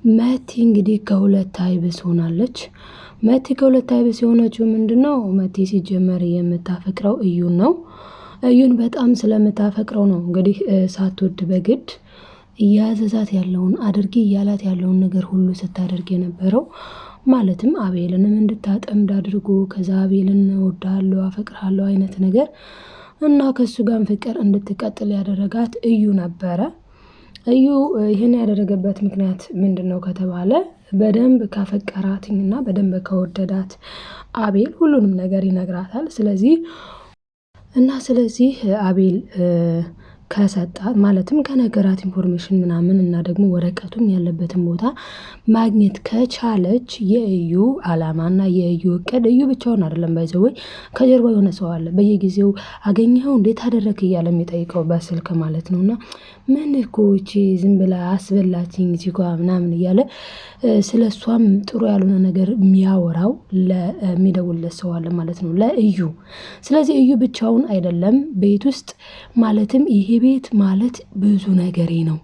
መቲ እንግዲህ ከሁለት አይብስ ሆናለች። መቲ ከሁለት አይብስ የሆነችው ምንድነው? መቲ ሲጀመር የምታፈቅረው እዩን ነው። እዩን በጣም ስለምታፈቅረው ነው እንግዲህ ሳትወድ በግድ እያዘዛት ያለውን አድርጊ እያላት ያለውን ነገር ሁሉ ስታደርግ የነበረው ማለትም አቤልንም እንድታጠምድ አድርጎ ከዛ አቤልን እወድሃለሁ አፈቅርሃለሁ አይነት ነገር እና ከሱ ጋር ፍቅር እንድትቀጥል ያደረጋት እዩ ነበረ። እዩ ይሄን ያደረገበት ምክንያት ምንድነው ከተባለ በደንብ ካፈቀራትኝና በደንብ ከወደዳት አቤል ሁሉንም ነገር ይነግራታል። ስለዚህ አቤል ከሰጣት ማለትም ከነገራት ኢንፎርሜሽን ምናምን እና ደግሞ ወረቀቱም ያለበትን ቦታ ማግኘት ከቻለች የእዩ አላማና የእዩ እቅድ እዩ ብቻውን አይደለም ባይ ዘ ዌይ ከጀርባ የሆነ ሰው አለ በየጊዜው አገኘኸው እንዴት አደረክ እያለ የሚጠይቀው በስልክ ማለት ነውና ምን እኮ እቺ ዝም ብላ አስበላችኝ እዚጋ ምናምን እያለ ስለሷም ጥሩ ያልሆነ ነገር የሚያወራው ለሚደውልለት ሰው አለ ማለት ነው ለእዩ። ስለዚህ እዩ ብቻውን አይደለም ቤት ውስጥ ማለትም ይሄ ቤት ማለት ብዙ ነገሬ ነው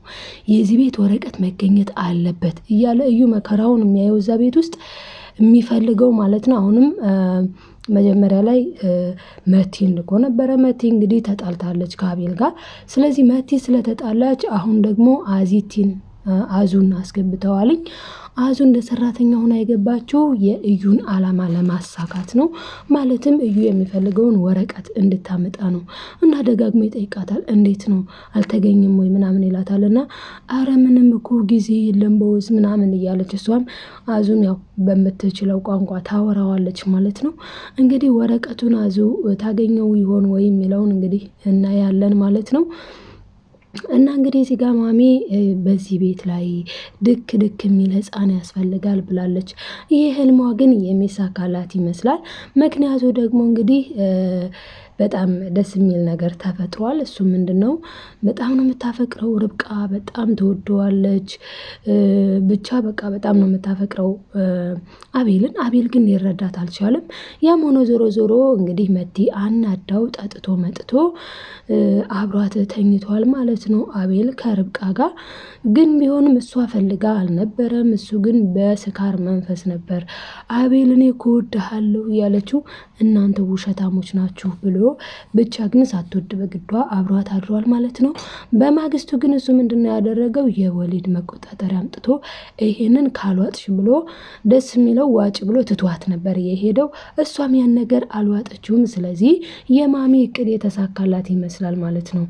የዚህ ቤት ወረቀት መገኘት አለበት እያለ እዩ መከራውን የሚያየው እዛ ቤት ውስጥ የሚፈልገው ማለት ነው። አሁንም መጀመሪያ ላይ መቲን ልኮ ነበረ። መቲ እንግዲህ ተጣልታለች ከአቤል ጋር። ስለዚህ መቲ ስለተጣላች አሁን ደግሞ አዙን አስገብተዋልኝ። አዙ እንደ ሰራተኛ ሆና የገባችው የእዩን አላማ ለማሳካት ነው። ማለትም እዩ የሚፈልገውን ወረቀት እንድታመጣ ነው እና ደጋግሞ ይጠይቃታል። እንዴት ነው አልተገኘም ወይ ምናምን ይላታልና አረ ምንም እኮ ጊዜ የለም በውዝ ምናምን እያለች እሷም አዙን ያው በምትችለው ቋንቋ ታወራዋለች ማለት ነው። እንግዲህ ወረቀቱን አዙ ታገኘው ይሆን ወይ የሚለውን እንግዲህ እናያለን ማለት ነው። እና እንግዲህ እዚህ ጋር ማሚ በዚህ ቤት ላይ ድክ የሚል ህፃን ያስፈልጋል ብላለች። ይሄ ህልሟ ግን የሚሳካላት ይመስላል። ምክንያቱ ደግሞ እንግዲህ በጣም ደስ የሚል ነገር ተፈጥሯል። እሱ ምንድነው? በጣም ነው የምታፈቅረው ርብቃ በጣም ትወደዋለች። ብቻ በቃ በጣም ነው የምታፈቅረው አቤልን። አቤል ግን ሊረዳት አልቻለም። ያም ሆኖ ዞሮ እንግዲህ መቲ አናዳው ጠጥቶ መጥቶ አብሯት ተኝቷል ማለት ነው አቤል ከርብቃ ጋር። ግን ቢሆንም እሷ ፈልጋ አልነበረም። እሱ ግን በስካር መንፈስ ነበር አቤል እኔ እኮ እወድሃለሁ እያለችው እናንተ ውሸታሞች ናችሁ ብሎ ብቻ ግን ሳትወድ በግዷ አብሯት አድሯል ማለት ነው። በማግስቱ ግን እሱ ምንድነው ያደረገው? የወሊድ መቆጣጠሪያ አምጥቶ ይሄንን ካልዋጥሽ ብሎ ደስ የሚለው ዋጭ ብሎ ትቷት ነበር የሄደው። እሷም ያን ነገር አልዋጠችውም። ስለዚህ የማሚ እቅድ የተሳካላት ይመስላል ማለት ነው።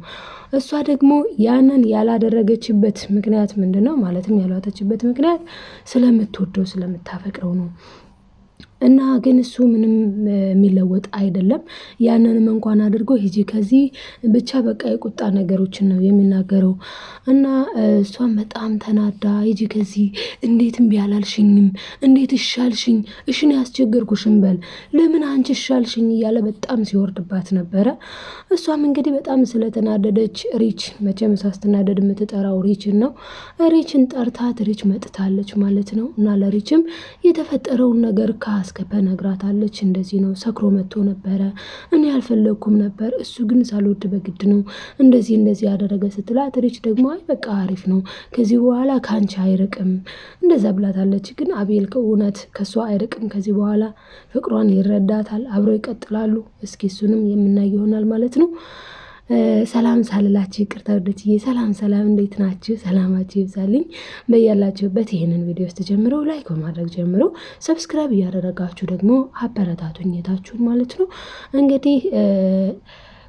እሷ ደግሞ ያንን ያላደረገችበት ምክንያት ምንድነው? ማለትም ያልዋጠችበት ምክንያት ስለምትወደው ስለምታፈቅረው ነው። እና ግን እሱ ምንም የሚለወጥ አይደለም። ያንንም እንኳን አድርጎ ሂጂ ከዚህ ብቻ በቃ የቁጣ ነገሮችን ነው የሚናገረው። እና እሷም በጣም ተናዳ ሂጂ ከዚህ እንዴት እምቢ አላልሽኝም? እንዴት እሻልሽኝ? እሺ ነው ያስቸገርኩሽም በል ለምን አንቺ እሻልሽኝ እያለ በጣም ሲወርድባት ነበረ። እሷም እንግዲህ በጣም ስለተናደደች ሪች መቼም ሳትናደድ የምትጠራው ሪችን ነው። ሪችን ጠርታት ሪች መጥታለች ማለት ነው። እና ለሪችም የተፈጠረውን ነገር ካስከበ ነግራታለች። እንደዚህ ነው ሰክሮ መጥቶ ነበረ እኔ ያልፈለኩም ነበር እሱ ግን ሳልወድ በግድ ነው እንደዚህ ያደረገ ስትላት ሪች ደግሞ አይ በቃ አሪፍ ነው ከዚህ በኋላ ካንቺ አይርቅም እንደዛ ብላታለች። ግን አቤል ከእውነት ከሷ አይርቅም ከዚህ በኋላ ፍቅሯን ይረዳታል አብረው ይቀጥላሉ። እስኪ እሱንም የምናይ ይሆናል ማለት ነው። ሰላም ሳልላችሁ ይቅርታ ወዶችዬ። ሰላም እንዴት ናችሁ? ሰላማችሁ ይብዛልኝ በያላችሁበት። ይሄንን ቪዲዮ ስትጀምሩ ላይክ በማድረግ ጀምሩ። ሰብስክራይብ እያደረጋችሁ ደግሞ አበረታቱኝ የታችሁን ማለት ነው። እንግዲህ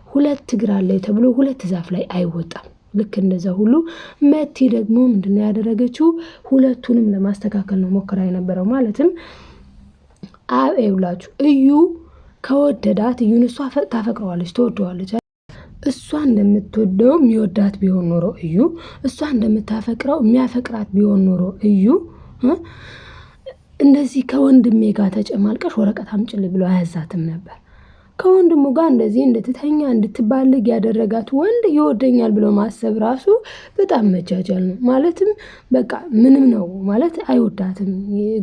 ሁለት እግር አለ ተብሎ ሁለት ዛፍ ላይ አይወጣም። ልክ እንደዛ ሁሉ መቲ ደግሞ ምንድነው ያደረገችው? ሁለቱንም ለማስተካከል ነው ሞክራ የነበረው። ማለትም ይኸውላችሁ እዩ ከወደዳት እዩን እሷ ታፈቅረዋለች ትወደዋለች። እሷ እንደምትወደው የሚወዳት ቢሆን ኖሮ እዩ እሷ እንደምታፈቅረው የሚያፈቅራት ቢሆን ኖሮ እዩ እንደዚህ ከወንድሜ ጋር ተጨማልቀሽ ወረቀት አምጪልኝ ብሎ አያዛትም ነበር። ከወንድሙ ጋር እንደዚህ እንድትተኛ እንድትባልግ ያደረጋት ወንድ ይወደኛል ብሎ ማሰብ ራሱ በጣም መጃጃል ነው። ማለትም በቃ ምንም ነው ማለት አይወዳትም።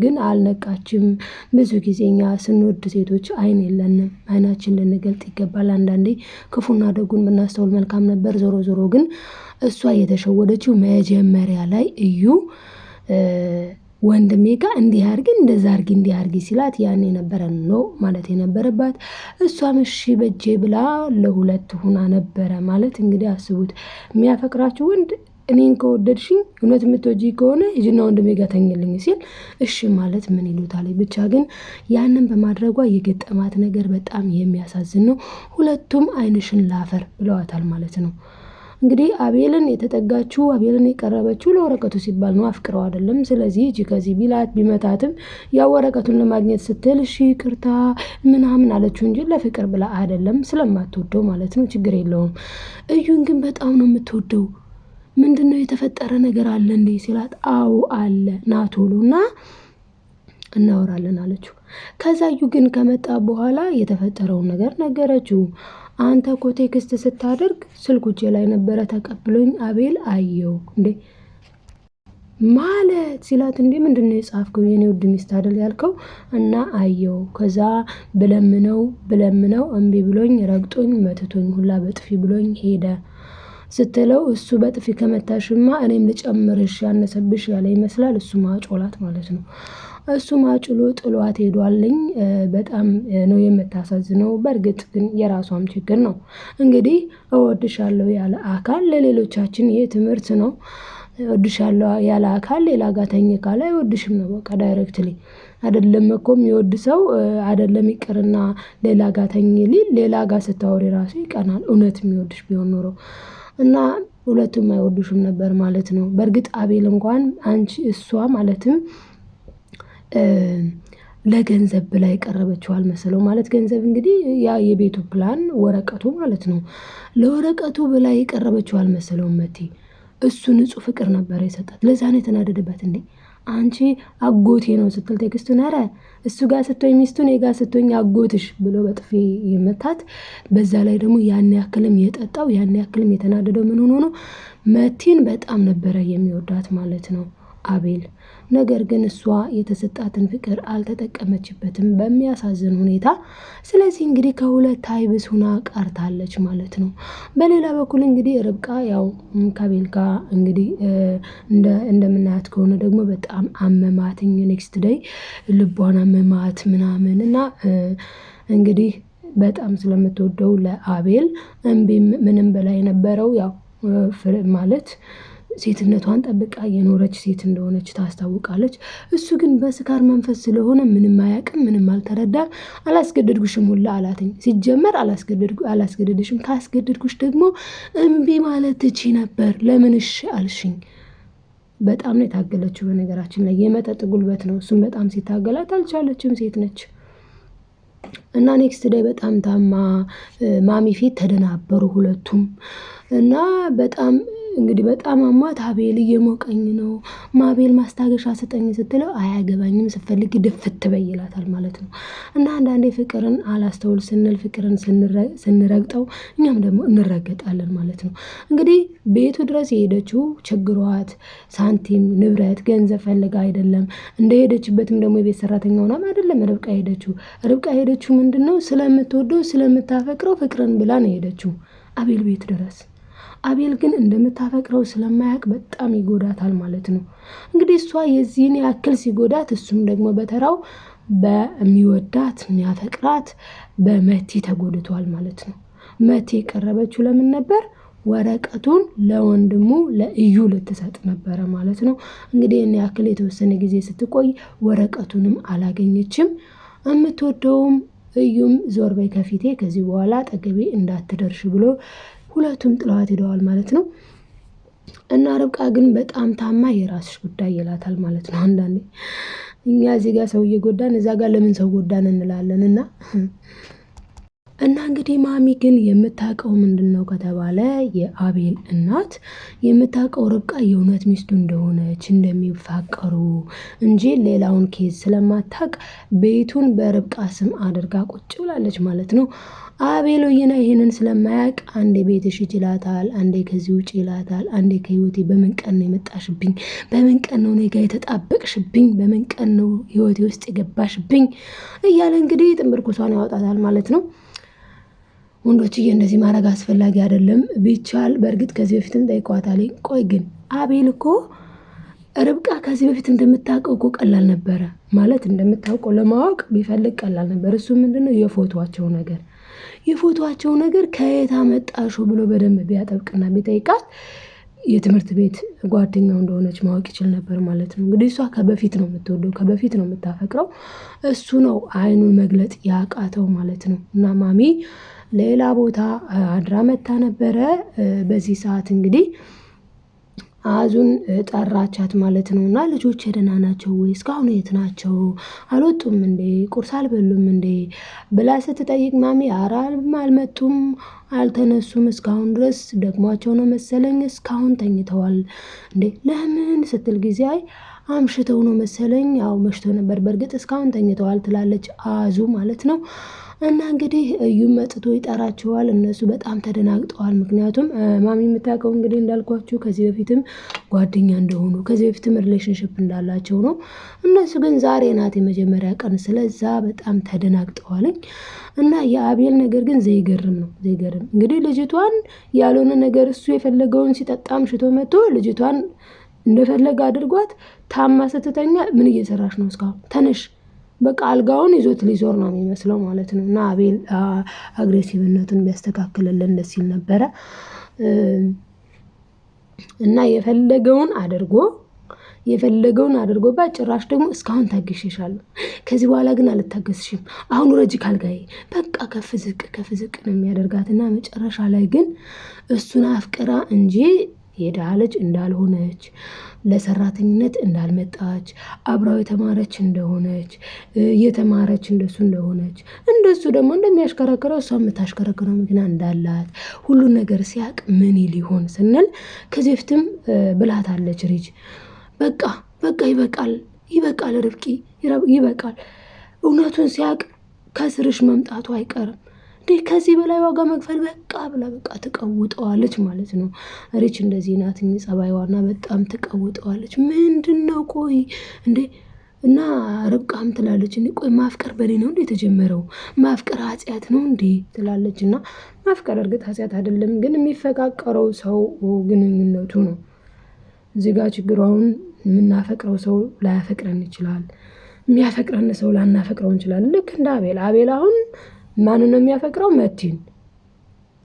ግን አልነቃችም። ብዙ ጊዜኛ ስንወድ ሴቶች አይን የለንም። አይናችን ልንገልጥ ይገባል። አንዳንዴ ክፉና ደጉን ብናስተውል መልካም ነበር። ዞሮ ግን እሷ የተሸወደችው መጀመሪያ ላይ እዩ ወንድሜ ጋር እንዲህ አድርጊ እንደዛ አድርጊ እንዲህ አድርጊ ሲላት ያኔ ነበረ ኖ ማለት የነበረባት። እሷም እሺ በጄ ብላ ለሁለት ሁና ነበረ ማለት እንግዲህ አስቡት። የሚያፈቅራችሁ ወንድ እኔን ከወደድሽኝ እውነት የምትወጂ ከሆነ ሂጂና ወንድሜ ጋር ተኝልኝ ሲል እሺ ማለት ምን ይሉታል? ብቻ ግን ያንን በማድረጓ የገጠማት ነገር በጣም የሚያሳዝን ነው። ሁለቱም ዓይንሽን ላፈር ብለዋታል ማለት ነው። እንግዲህ አቤልን የተጠጋችው አቤልን የቀረበችው ለወረቀቱ ሲባል ነው፣ አፍቅረው አይደለም። ስለዚህ እጂ ከዚህ ቢላት ቢመታትም ያ ወረቀቱን ለማግኘት ስትል እሺ ይቅርታ ምናምን አለችው እንጂ ለፍቅር ብላ አይደለም፣ ስለማትወደው ማለት ነው። ችግር የለውም። እዩን ግን በጣም ነው የምትወደው። ምንድነው የተፈጠረ ነገር አለ እንዴ ሲላት አዎ አለ ና ቶሎና እናወራለን አለችው። ከዛ እዩ ግን ከመጣ በኋላ የተፈጠረውን ነገር ነገረችው። አንተ እኮ ቴክስት ስታደርግ ስልኩ እጄ ላይ ነበረ ተቀብሎኝ አቤል አየው እንዴ ማለት ሲላት እንዴ ምንድነው የጻፍከው የኔ ውድ ሚስት አይደል ያልከው? እና አየው ከዛ ብለምነው እምቢ ብሎኝ ረግጦኝ መትቶኝ ሁላ በጥፊ ብሎኝ ሄደ ስትለው እሱ በጥፊ ከመታሽማ እኔም ልጨምርሽ ያነሰብሽ ያለ ይመስላል። እሱ ማጮላት ማለት ነው። እሱ ማጭሎ ጥሏት ሄዷልኝ። በጣም ነው የምታሳዝነው። በእርግጥ ግን የራሷም ችግር ነው። እንግዲህ እወድሻለሁ ያለ አካል ለሌሎቻችን ይሄ ትምህርት ነው። እወድሻለሁ ያለ አካል ሌላ ጋር ተኝ ካለ አይወድሽም ነው በቃ ዳይሬክትሊ። አይደለም እኮ የሚወድ ሰው አይደለም ይቅርና ሌላ ጋር ተኝ ሊል ሌላ ጋር ስታወሪ ራሱ ይቀናል፣ እውነት የሚወድሽ ቢሆን ኖሮ እና ሁለቱም አይወዱሽም ነበር ማለት ነው። በእርግጥ አቤል እንኳን አንቺ እሷ ማለትም ለገንዘብ ብላ የቀረበችው አልመሰለው። ማለት ገንዘብ እንግዲህ ያ የቤቱ ፕላን ወረቀቱ ማለት ነው። ለወረቀቱ ብላ የቀረበችው አልመሰለውም መቴ። እሱ ንጹህ ፍቅር ነበር የሰጣት። ለዛ ነው የተናደደበት። እንዴ አንቺ አጎቴ ነው ስትል ቴክስቱን ኧረ እሱ ጋር ስትሆኝ ሚስቱን የጋር ስትሆኝ አጎትሽ ብሎ በጥፊ የመታት። በዛ ላይ ደግሞ ያን ያክልም የጠጣው ያን ያክልም የተናደደው ምን ሆኖ ነው? መቲን በጣም ነበረ የሚወዳት ማለት ነው አቤል። ነገር ግን እሷ የተሰጣትን ፍቅር አልተጠቀመችበትም በሚያሳዝን ሁኔታ። ስለዚህ እንግዲህ ከሁለት አይብስ ሁና ቀርታለች ማለት ነው። በሌላ በኩል እንግዲህ ርብቃ ያው ከአቤል ጋር እንግዲህ እንደምናያት ከሆነ ደግሞ በጣም አመማትኝ። ኔክስት ዴይ ልቧን አመማት ምናምን እና እንግዲህ በጣም ስለምትወደው ለአቤል እምቢም ምንም በላይ ነበረው። ያው ማለት ሴትነቷን ጠብቃ የኖረች ሴት እንደሆነች ታስታውቃለች። እሱ ግን በስካር መንፈስ ስለሆነ ምንም አያውቅም፣ ምንም አልተረዳም። አላስገደድኩሽም ሁላ አላትኝ። ሲጀመር አላስገደድሽም፣ ካስገደድኩሽ ደግሞ እምቢ ማለት ትቺ ነበር፣ ለምን እሺ አልሽኝ? በጣም ነው የታገለችው። በነገራችን ላይ የመጠጥ ጉልበት ነው። እሱም በጣም ሲታገላት አልቻለችም። ሴት ነች እና ኔክስት ዴይ በጣም ታማ ማሚ ፊት ተደናበሩ ሁለቱም እና በጣም እንግዲህ በጣም አሟት። አቤል እየሞቀኝ ነው ማቤል ማስታገሻ ስጠኝ ስትለው አያገባኝም ስፈልግ ድፍት በይ ይላታል ማለት ነው። እና አንዳንዴ ፍቅርን አላስተውል ስንል ፍቅርን ስንረግጠው እኛም ደግሞ እንረገጣለን ማለት ነው። እንግዲህ ቤቱ ድረስ የሄደችው ችግሯት ሳንቲም፣ ንብረት፣ ገንዘብ ፈልጋ አይደለም። እንደሄደችበትም ደግሞ የቤት ሰራተኛ ሆናም አይደለም ርብቃ ሄደችው ምንድነው ስለምትወደው ስለምታፈቅረው ፍቅርን ብላ ነው የሄደችው አቤል ቤት ድረስ። አቤል ግን እንደምታፈቅረው ስለማያውቅ በጣም ይጎዳታል ማለት ነው። እንግዲህ እሷ የዚህን ያክል ሲጎዳት እሱም ደግሞ በተራው በሚወዳት የሚያፈቅራት በመቲ ተጎድቷል ማለት ነው። መቲ የቀረበችው ለምን ነበር? ወረቀቱን ለወንድሙ ለእዩ ልትሰጥ ነበረ ማለት ነው። እንግዲህ እኔ ያክል የተወሰነ ጊዜ ስትቆይ ወረቀቱንም አላገኘችም። የምትወደውም እዩም ዞር በይ ከፊቴ ከዚህ በኋላ አጠገቤ እንዳትደርሽ ብሎ ሁለቱም ጥለዋት ሄደዋል ማለት ነው። እና ርብቃ ግን በጣም ታማ የራስሽ ጉዳይ ይላታል ማለት ነው። አንዳንዴ እኛ እዚህ ጋር ሰው እየጎዳን እዛ ጋር ለምን ሰው ጎዳን እንላለን። እና እንግዲህ ማሚ ግን የምታውቀው ምንድነው ከተባለ የአቤል እናት የምታውቀው ርብቃ የእውነት ሚስቱ እንደሆነች እንደሚፋቀሩ እንጂ ሌላውን ኬዝ ስለማታውቅ ቤቱን በርብቃ ስም አድርጋ ቁጭ ብላለች ማለት ነው። አቤል ወይና ይሄንን ስለማያውቅ አንዴ ቤትሽ ይችላታል፣ አንዴ ከዚህ ውጪ ይላታል፣ አንዴ ከህይወቴ በምን ቀን ነው የመጣሽብኝ? በምን ቀን ነው እኔ ጋር የተጣበቅሽብኝ? በምን ቀን ነው ህይወቴ ውስጥ የገባሽብኝ? እያለ እንግዲህ ጥንብርኩሷን ያወጣታል ማለት ነው። ወንዶችዬ እንደዚህ ማድረግ አስፈላጊ አይደለም። ቢቻል በእርግጥ ከዚህ በፊትም ጠይቋታል። ቆይ ግን አቤል እኮ ርብቃ ከዚህ በፊት እንደምታውቀው እኮ ቀላል ነበረ ማለት እንደምታውቀው ለማወቅ ቢፈልግ ቀላል ነበር። እሱ ምንድነው የፎቶዋቸው ነገር ከየት አመጣሽው ብሎ በደንብ ቢያጠብቅና ቢጠይቃት የትምህርት ቤት ጓደኛው እንደሆነች ማወቅ ይችል ነበር ማለት ነው። እንግዲህ እሷ ከበፊት ነው የምትወደው፣ ከበፊት ነው የምታፈቅረው። እሱ ነው አይኑን መግለጥ ያቃተው ማለት ነው። እና ማሚ ሌላ ቦታ አድራ መታ ነበረ። በዚህ ሰዓት እንግዲህ አዙን ጠራቻት ማለት ነው። እና ልጆች ደህና ናቸው ወይ? እስካሁን የት ናቸው? አልወጡም እንዴ? ቁርስ አልበሉም እንዴ ብላ ስትጠይቅ ማሚ ኧረ አልመጡም፣ አልተነሱም፣ እስካሁን ድረስ ደግሟቸው ነው መሰለኝ፣ እስካሁን ተኝተዋል። እንዴ ለምን ስትል ጊዜ አይ አምሽተው ነው መሰለኝ፣ ያው መሽቶ ነበር፣ በእርግጥ እስካሁን ተኝተዋል ትላለች አዙ ማለት ነው። እና እንግዲህ እዩም መጥቶ ይጠራቸዋል። እነሱ በጣም ተደናግጠዋል። ምክንያቱም ማሚ የምታውቀው እንግዲህ እንዳልኳችሁ ከዚህ በፊትም ጓደኛ እንደሆኑ ከዚህ በፊትም ሪሌሽንሽፕ እንዳላቸው ነው። እነሱ ግን ዛሬ ናት የመጀመሪያ ቀን፣ ስለዛ በጣም ተደናግጠዋልኝ። እና የአቤል ነገር ግን ዘይገርም ነው። ዘይገርም እንግዲህ ልጅቷን ያልሆነ ነገር እሱ የፈለገውን ሲጠጣም ሽቶ መጥቶ ልጅቷን እንደፈለገ አድርጓት ታማ ስትተኛ ምን እየሰራሽ ነው እስካሁን ተነሽ፣ በቃ አልጋውን ይዞት ሊዞር ነው የሚመስለው ማለት ነው። እና አቤል አግሬሲቭነቱን ቢያስተካክልልን ደስ ይል ነበረ። እና የፈለገውን አድርጎባት ጭራሽ ደግሞ እስካሁን ታግሼሻለሁ፣ ከዚህ በኋላ ግን አልታገስሽም፣ አሁን ረጅ ካልጋዬ በቃ ከፍ ዝቅ ነው የሚያደርጋትና መጨረሻ ላይ ግን እሱን አፍቅራ እንጂ የድሃ ልጅ እንዳልሆነች፣ ለሰራተኝነት እንዳልመጣች፣ አብራው የተማረች እንደሆነች፣ የተማረች እንደሱ እንደሆነች፣ እንደሱ ደግሞ እንደሚያሽከረክረው እሷ የምታሽከረክረው መኪና እንዳላት ሁሉን ነገር ሲያቅ ምን ሊሆን ስንል ከዚህ በፊትም ብላታለች ሪጅ በቃ ይበቃል ርብቃ ይበቃል፣ እውነቱን ሲያቅ ከስርሽ መምጣቱ አይቀርም እንዴ፣ ከዚህ በላይ ዋጋ መክፈል በቃ ብላ በቃ ትቀውጠዋለች ማለት ነው። ሪች እንደዚህ ናት ጸባይዋና በጣም ትቀውጠዋለች። ምንድነው ቆይ እንዴ? እና ርብቃም ትላለች እንዴ ቆይ ማፍቀር በኔ ነው እንዴ የተጀመረው? ማፍቀር ኃጢአት ነው እንዴ ትላለች። እና ማፍቀር እርግጥ ኃጢአት አይደለም፣ ግን የሚፈቃቀረው ሰው ግንኙነቱ ነው። እዚህ ጋር ችግሩ አሁን የምናፈቅረው ሰው ላያፈቅረን ይችላል፣ የሚያፈቅረን ሰው ላናፈቅረው እንችላለን። ልክ እንደ አቤል አሁን ማንን ነው የሚያፈቅረው? መቲን።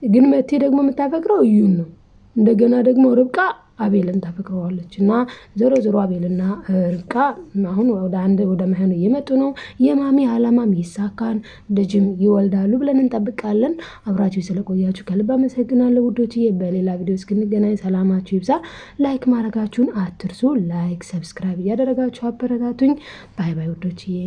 ግን መቲ ደግሞ የምታፈቅረው እዩን ነው። እንደገና ደግሞ ርብቃ አቤልን ታፈቅረዋለች። እና ዞሮ አቤልና ርብቃ አሁን ወደ መሆን እየመጡ ነው። የማሚ አላማም ይሳካን፣ ልጅም ይወልዳሉ ብለን እንጠብቃለን። አብራችሁ ስለቆያችሁ ከልብ አመሰግናለሁ ውዶችዬ። በሌላ ቪዲዮ እስክንገናኝ ሰላማችሁ ይብዛ። ላይክ ማድረጋችሁን አትርሱ። ላይክ ሰብስክራይብ እያደረጋችሁ አበረታቱኝ። ባይ ውዶችዬ።